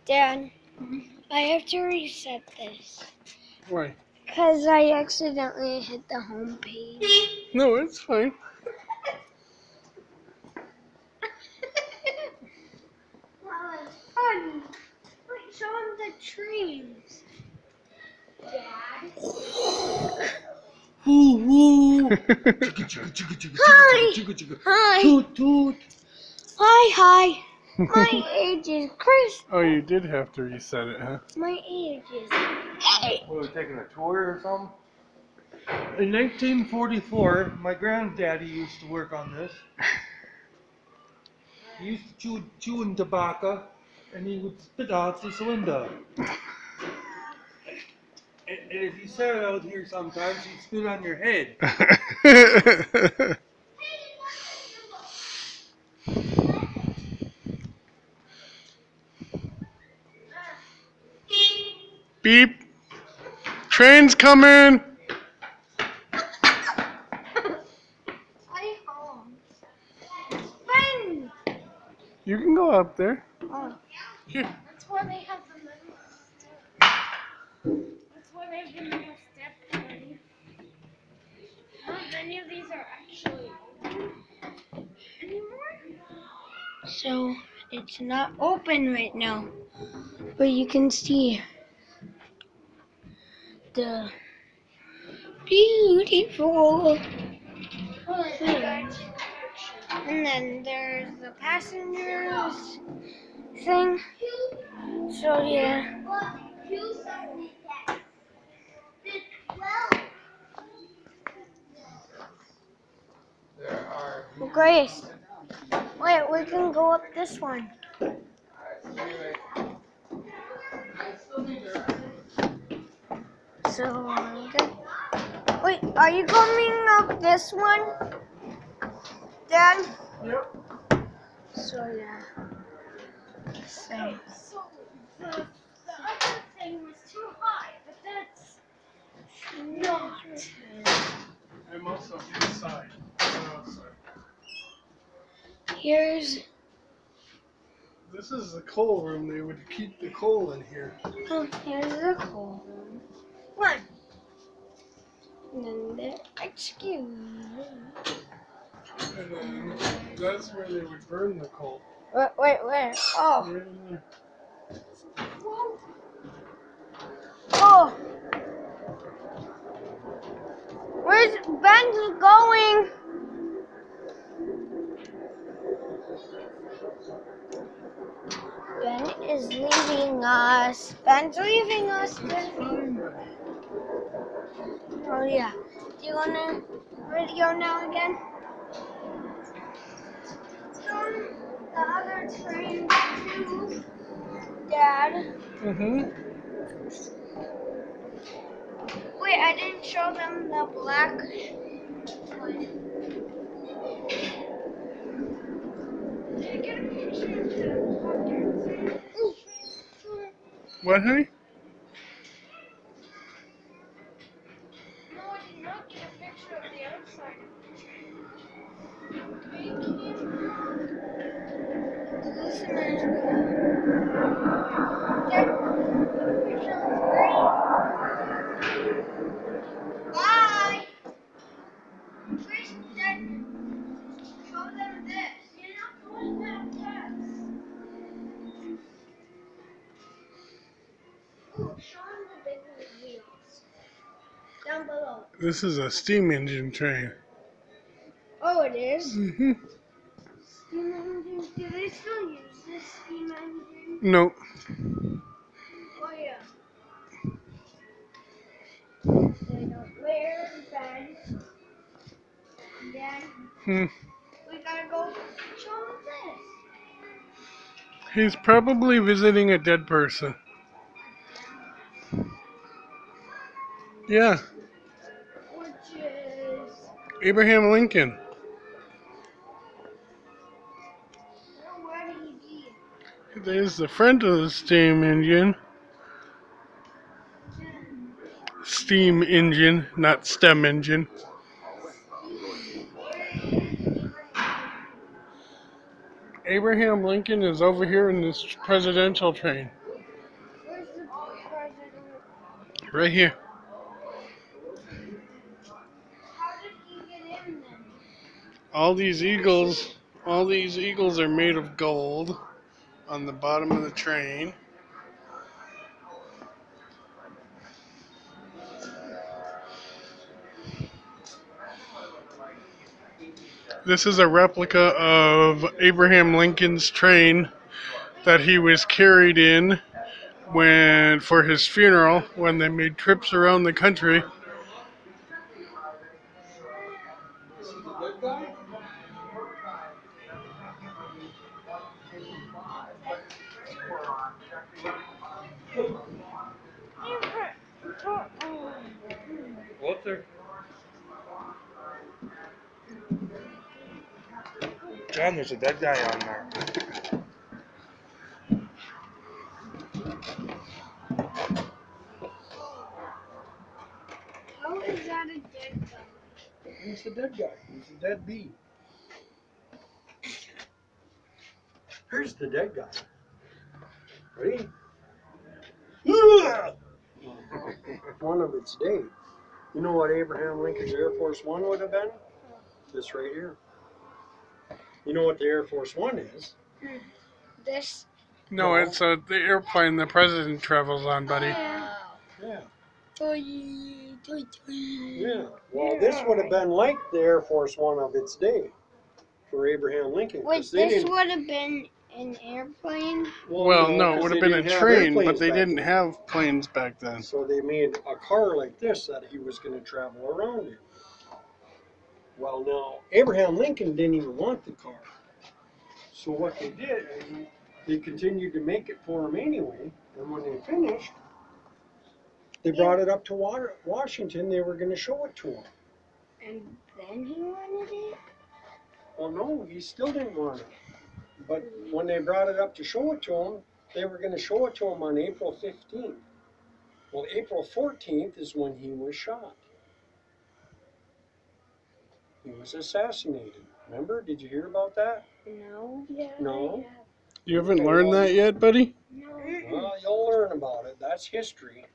Dad, I have to reset this. Why? Because I accidentally hit the home page. No, it's fine. Wow, it's fun. Wait, show him the trees. Dad. Woo! Hi! Hi! Toot toot! Hi! My age is Chris. Oh, you did have to reset it, huh? My age is 8. What, we taking a tour or something? In 1944, my granddaddy used to work on this. He used to chew in tobacco, and he would spit out this window. And if you sat out here sometimes, he'd spit on your head. Beep! Train's coming! Hi, home. Fun! You can go up there. Oh. Here. That's why they have the little step. That's why they have the little step party. Not many of these are actually open anymore. So it's not open right now. But you can see the beautiful thing. And then there's the passengers thing. So yeah. Grace, wait, we can go up this one. So, good. Wait, are you coming up this one, Dad? Yep. So yeah. So the other thing was too high, but that's not. I'm also inside. I'm outside. Here's. This is the coal room. They would keep the coal in here. Oh, here's the coal room. One. And then there. Excuse me. And then that's where they would burn the coal. Wait, where? Oh. Right in there. Oh. Where's Ben's going? Ben is leaving us. Ben's leaving us. Oh yeah. Do you wanna radio now again? The other train too, Dad. Wait, I didn't show them the black one. Did I get a picture of the pockets? What, honey? No, I did not get a picture of the outside. The listeners that picture looks great. Bye. Chris, Dad, show them this. You're not going that fast. Ooh, show them the big wheels. Down below. This is a steam engine train. Oh, it is? Mm-hmm. Steam engine. Do they still use this steam engine? Nope. Oh, yeah. They don't. Where's Ben? Dad, we gotta go show him this. He's probably visiting a dead person. Yeah. Which is. Abraham Lincoln. Where did he be? There's the front of the steam engine. Steam engine, not stem engine. Abraham Lincoln is over here in this presidential train. Right here. How did he get in then? All these eagles are made of gold on the bottom of the train. This is a replica of Abraham Lincoln's train that he was carried in when for his funeral when they made trips around the country. This is the good guy? What's there? John, there's a dead guy on there. How is that a dead guy? He's the dead guy. He's the dead bee. Here's the dead guy. Ready? One of its day. You know what Abraham Lincoln's Air Force One would have been? This right here. You know what the Air Force One is? This. No, it's the airplane the president travels on, buddy. Yeah. Yeah. Toy, toy, toy. Yeah. Well, this would have been like the Air Force One of its day for Abraham Lincoln. 'cause Wait, they this didn't- would have been an airplane? Well, no, it 'cause would have they been a didn't have train, but airplanes they back didn't then. have planes back then. So they made a car like this that he was going to travel around in. Well, now, Abraham Lincoln didn't even want the car. So what they did, they continued to make it for him anyway. And when they finished, they brought it up to Washington. They were going to show it to him. And then he wanted it? Well, no, he still didn't want it. But when they brought it up to show it to him, they were going to show it to him on April 15th. Well, April 14th is when he was shot. He was assassinated. Remember? Did you hear about that? No. Yeah. No. Yeah. You haven't learned that yet, buddy? No. Well, you'll learn about it. That's history.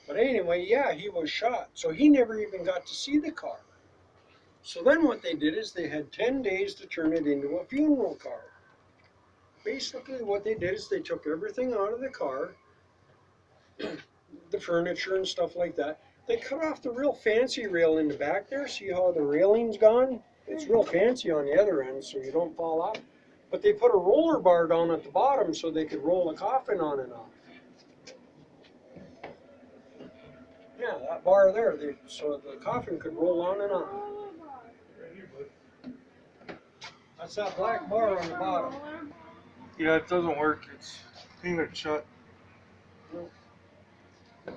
But anyway, yeah, he was shot. So he never even got to see the car. So then what they did is they had 10 days to turn it into a funeral car. Basically what they did is they took everything out of the car, the furniture and stuff like that. They cut off the real fancy rail in the back there. See how the railing's gone? It's real fancy on the other end so you don't fall off. But they put a roller bar down at the bottom so they could roll a coffin on and off. Yeah, that bar there, so the coffin could roll on and on. That's that black bar on the bottom. Yeah, it doesn't work. It's painted shut. No.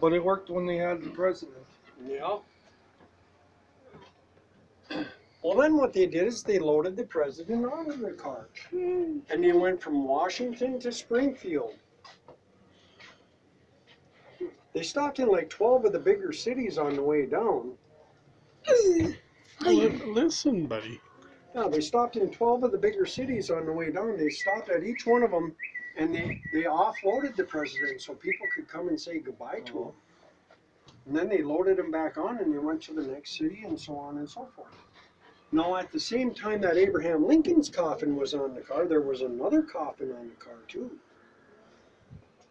But it worked when they had the president. Yeah. Well, then what they did is they loaded the president onto the car. And they went from Washington to Springfield. They stopped in like 12 of the bigger cities on the way down. Listen, buddy. Yeah, they stopped in 12 of the bigger cities on the way down. They stopped at each one of them and they offloaded the president so people could come and say goodbye to him. And then they loaded him back on and they went to the next city and so on and so forth. Now, at the same time that Abraham Lincoln's coffin was on the car, there was another coffin on the car too.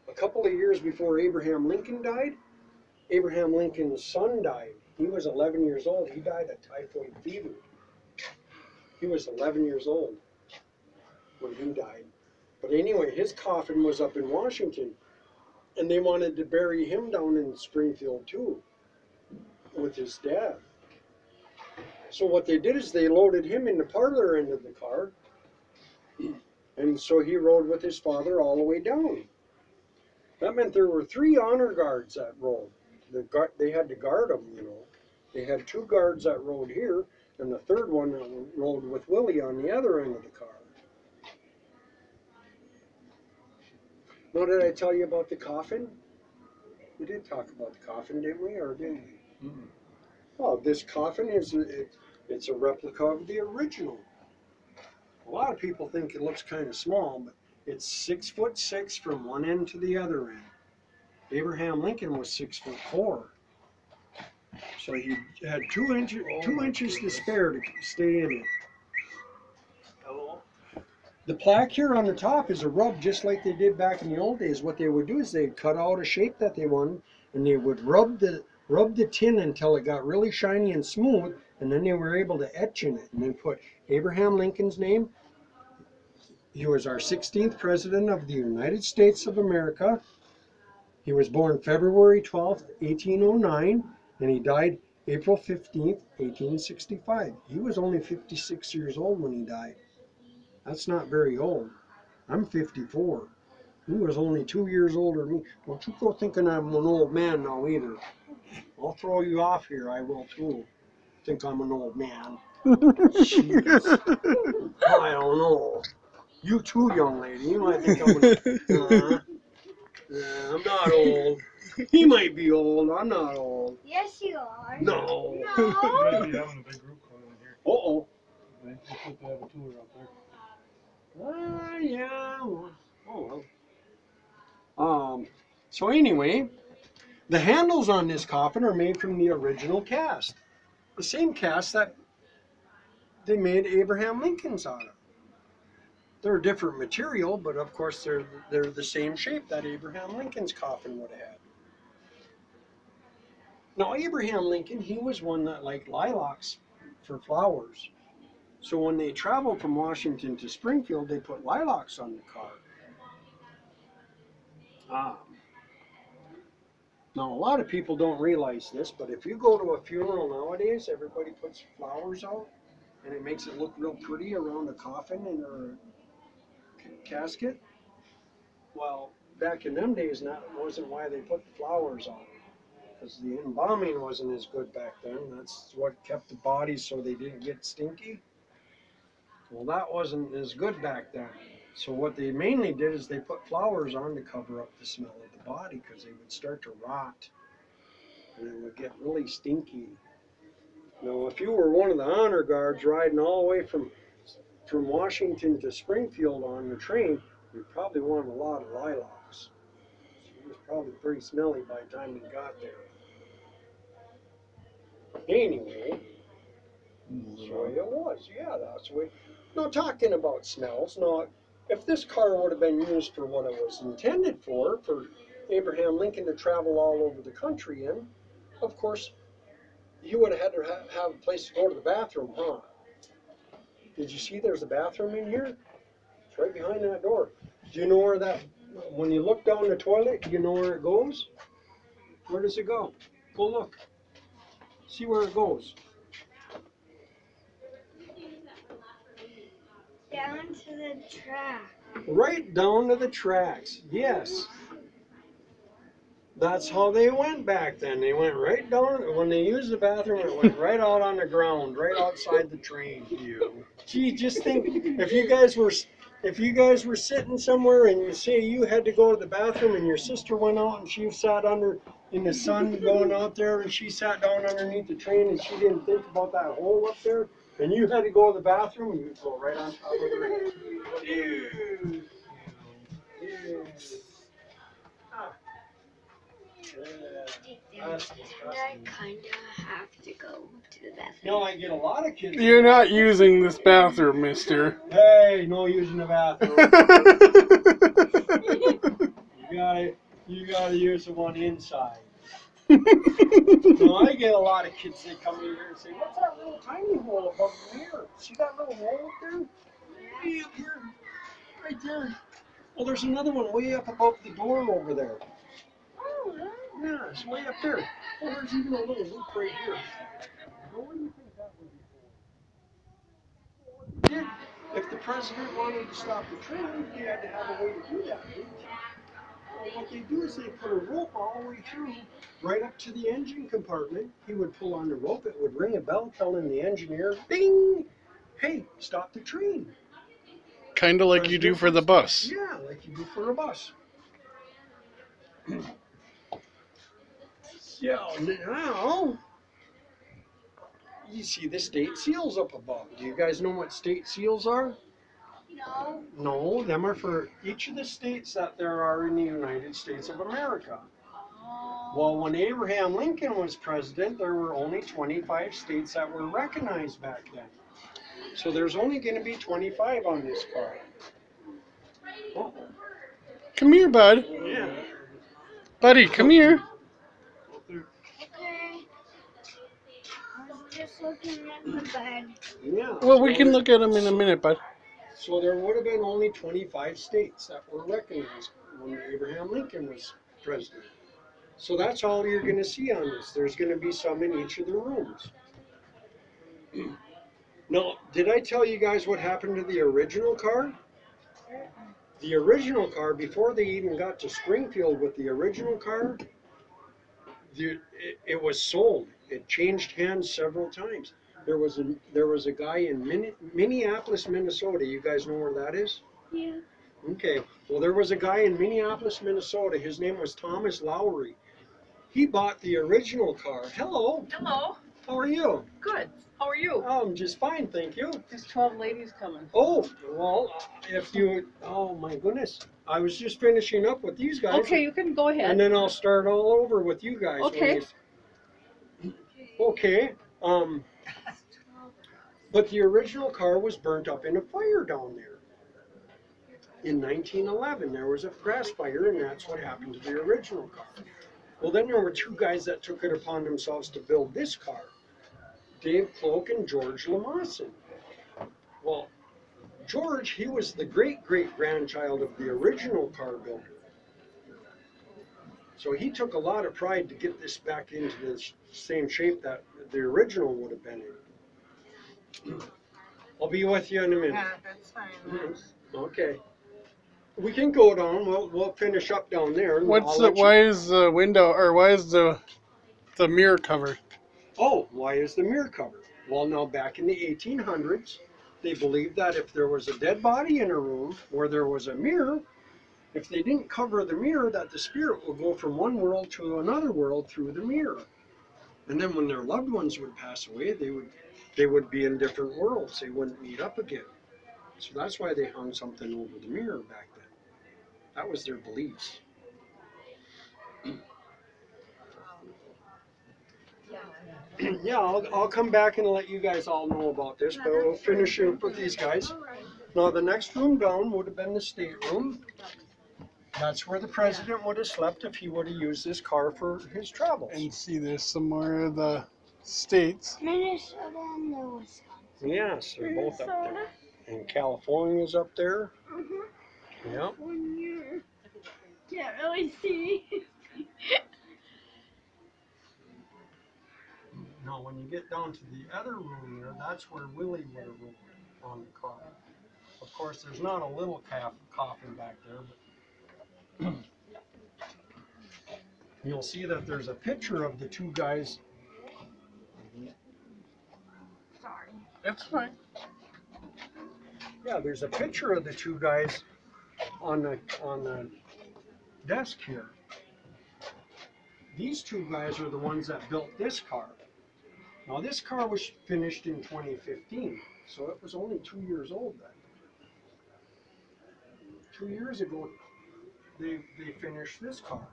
A couple of years before Abraham Lincoln died, Abraham Lincoln's son died. He was 11 years old. He died of typhoid fever. He was 11 years old when he died. But anyway, his coffin was up in Washington. And they wanted to bury him down in Springfield too, with his dad. So what they did is they loaded him in the parlor end of the car. And so he rode with his father all the way down. That meant there were 3 honor guards that rode. They had to guard him, you know. They had 2 guards that rode here, and the third one rode with Willie on the other end of the car. Now, did I tell you about the coffin? We did talk about the coffin, didn't we, or didn't we? Mm-mm. Well, this coffin it's a replica of the original. A lot of people think it looks kind of small, but it's 6'6" from one end to the other end. Abraham Lincoln was 6'4". So he had 2 inches to spare to stay in it. Hello? The plaque here on the top is a rub, just like they did back in the old days. What they would do is they'd cut out a shape that they wanted, and they would rub the tin until it got really shiny and smooth, and then they were able to etch in it, and then put Abraham Lincoln's name. He was our 16th president of the United States of America. He was born February 12th, 1809, and he died April 15th, 1865. He was only 56 years old when he died. That's not very old. I'm 54. He was only 2 years older than me. Don't you go thinking I'm an old man now either. I'll throw you off here. I will too. Think I'm an old man. Jeez. I don't know. You too, young lady. You might think I'm not old. He might be old. I'm not old. Yes, you are. No. You No. might be having a big group coming in here. Uh-oh. They have a tour out there. Yeah. Oh well. So anyway, the handles on this coffin are made from the original cast. The same cast that they made Abraham Lincoln's out of. They're a different material, but of course they're the same shape that Abraham Lincoln's coffin would have had. Now Abraham Lincoln, he was one that liked lilacs for flowers. So when they traveled from Washington to Springfield, they put lilacs on the car. Now a lot of people don't realize this, but if you go to a funeral nowadays, everybody puts flowers out, and it makes it look real pretty around a coffin and or a casket. Well, back in them days, that wasn't why they put the flowers on. Because the embalming wasn't as good back then. That's what kept the bodies so they didn't get stinky. Well, that wasn't as good back then. So what they mainly did is they put flowers on to cover up the smell of the body, because they would start to rot and it would get really stinky. Now, if you were one of the honor guards riding all the way from Washington to Springfield on the train, you probably wanted a lot of lilacs. It was probably pretty smelly by the time you got there. Anyway, so it was, yeah, that's the way. No, talking about smells, no, if this car would have been used for what it was intended for Abraham Lincoln to travel all over the country in, of course, you would have had to have a place to go to the bathroom, huh? Did you see there's a bathroom in here? It's right behind that door. Do you know where that, when you look down the toilet, do you know where it goes? Where does it go? Go look. See where it goes. Down to the track. Right down to the tracks, yes. That's how they went back then. They went right down, when they used the bathroom, it went right out on the ground, right outside the train. Gee, just think, if you guys were sitting somewhere and you say you had to go to the bathroom and your sister went out and she sat under in the sun going out there and she sat down underneath the train and she didn't think about that hole up there, and you had to go to the bathroom, you'd go right on top of her. Dude. That's I kind of have to go to the bathroom. You know, I get a lot of kids. You're not using this bathroom, mister. Hey, no using the bathroom. You gotta use the one inside. No, I get a lot of kids that come in here and say, "What's that little tiny hole above the mirror? See that little hole up there? Way up here, right there. Well, there's another one way up above the door over there. Yeah, it's way up there. Oh, there's even a little loop right here. Well, what do you think that would be for? If the president wanted to stop the train, he had to have a way to do that. Well, what they do is they put a rope all the way through, right up to the engine compartment. He would pull on the rope. It would ring a bell telling the engineer, "Bing! Hey, stop the train." Kind of like you do for the bus. Yeah, like you do for a bus. Yeah, now you see the state seals up above. Do you guys know what state seals are? No. No, them are for each of the states that there are in the United States of America. Well, when Abraham Lincoln was president, there were only 25 states that were recognized back then. So there's only going to be 25 on this car. Oh, Come here, bud. yeah. Buddy, come here. Okay. I was just looking at the bed. Yeah. Well, we can look at them in a minute, bud. So there would have been only 25 states that were recognized when Abraham Lincoln was president. So that's all you're going to see on this. There's going to be some in each of the rooms. Now, did I tell you guys what happened to the original car? The original car, before they even got to Springfield with the original car, it was sold. It changed hands several times. There was a guy in Minneapolis, Minnesota. You guys know where that is? Yeah. Okay. Well, there was a guy in Minneapolis, Minnesota. His name was Thomas Lowry. He bought the original car. Hello. Hello. How are you? Good. How are you? I'm just fine, thank you. There's 12 ladies coming. Oh, well, oh my goodness. I was just finishing up with these guys. Okay, you can go And ahead. then I'll start all over with you guys. Okay. Okay. But the original car was burnt up in a fire down there. In 1911, there was a grass fire, and that's what happened to the original car. Well, then there were two guys that took it upon themselves to build this car, Dave Cloak and George Lamawson. Well, George, he was the great-great-grandchild of the original car builder. So he took a lot of pride to get this back into the same shape that the original would have been in. I'll be with you in a minute. That's fine. Okay. We can go down. We'll finish up down there. and I'll let you- Why is the window, or why is the mirror covered? Oh, why is the mirror covered? Well, now back in the 1800s, they believed that if there was a dead body in a room where there was a mirror, if they didn't cover the mirror, that the spirit would go from one world to another world through the mirror. And then when their loved ones would pass away, they would be in different worlds. They wouldn't meet up again. So that's why they hung something over the mirror back then. That was their beliefs. Yeah, I'll come back and let you guys all know about this, but we'll finish up with these guys. Now, the next room down would have been the stateroom. That's where the president would have slept if he would have used this car for his travels. And see, there's some more of the states. Minnesota and the Wisconsin. Yes, they're both up there. Minnesota. And California's up there. Mm-hmm. Yep. When you can't really see. Now, when you get down to the other room there, that's where Willie would have rode on the car. Of course, there's not a little coffin back there, but you'll see that there's a picture of the two guys. Sorry. That's fine. Yeah, there's a picture of the two guys on the desk here. These two guys are the ones that built this car. Now, this car was finished in 2015, so it was only 2 years old then. 2 years ago, they finished this car.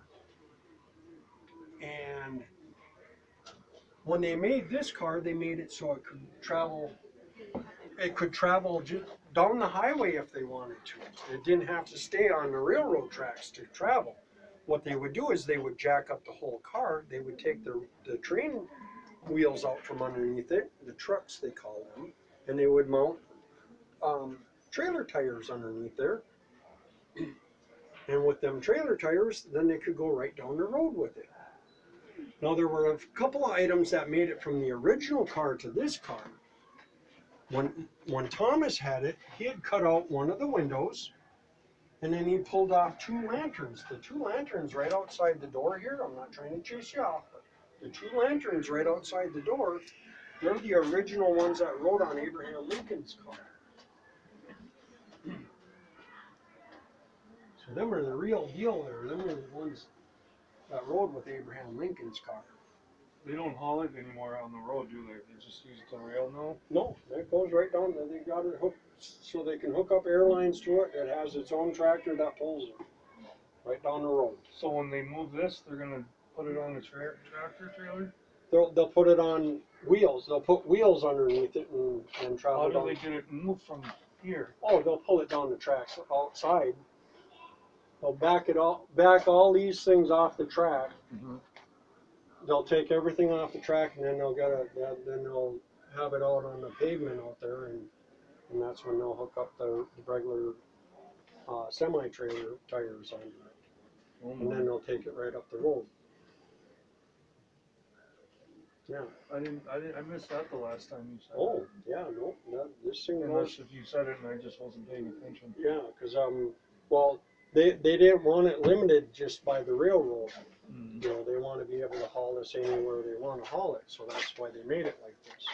And when they made this car, they made it so it could travel. It could travel just down the highway if they wanted to. It didn't have to stay on the railroad tracks to travel. What they would do is they would jack up the whole car. They would take the train wheels out from underneath it, the trucks they call them, and they would mount trailer tires underneath there. And with them trailer tires, then they could go right down the road with it. Now, there were a couple of items that made it from the original car to this car. When Thomas had it, he had cut out one of the windows, and then he pulled off two lanterns. The two lanterns right outside the door here, I'm not trying to chase you off, but the two lanterns right outside the door, they're the original ones that rode on Abraham Lincoln's car. So them are the real deal there. Them are the ones that rode with Abraham Lincoln's car. They don't haul it anymore on the road, do they? They just use the rail now? No, that goes right down. They got it hooked so they can hook up airlines to it. It has its own tractor that pulls it right down the road. So when they move this, they're gonna Put it on the tractor trailer? They'll put it on wheels. They'll put wheels underneath it and travel How do down. they get it moved from here? Oh, they'll pull it down the tracks outside. They'll back all these things off the track. Mm-hmm. They'll take everything off the track, and then they'll have it out on the pavement out there, and that's when they'll hook up the regular semi-trailer tires on it, Oh and then they'll take it right up the road. Yeah. I missed that the last time you said Oh, yeah. No, this thing it. goes. Unless if you said it and I just wasn't paying attention. Yeah, because well, they didn't want it limited just by the railroad. Mm. You know, they want to be able to haul this anywhere they want to haul it, so that's why they made it like this.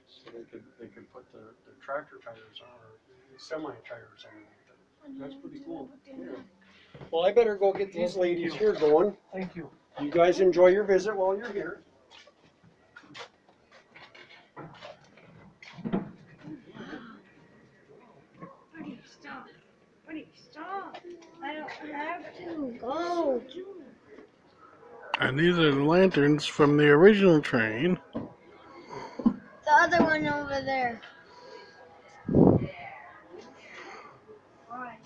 So they could put the tractor tires on or semi tires on it. That's pretty cool. Yeah. Well, I better go get these Well, thank ladies you. here going. Thank you. You guys enjoy your visit while you're here. Buddy, stop. Buddy, stop. I don't have to. Go. And these are the lanterns from the original train. The other one over there. Why?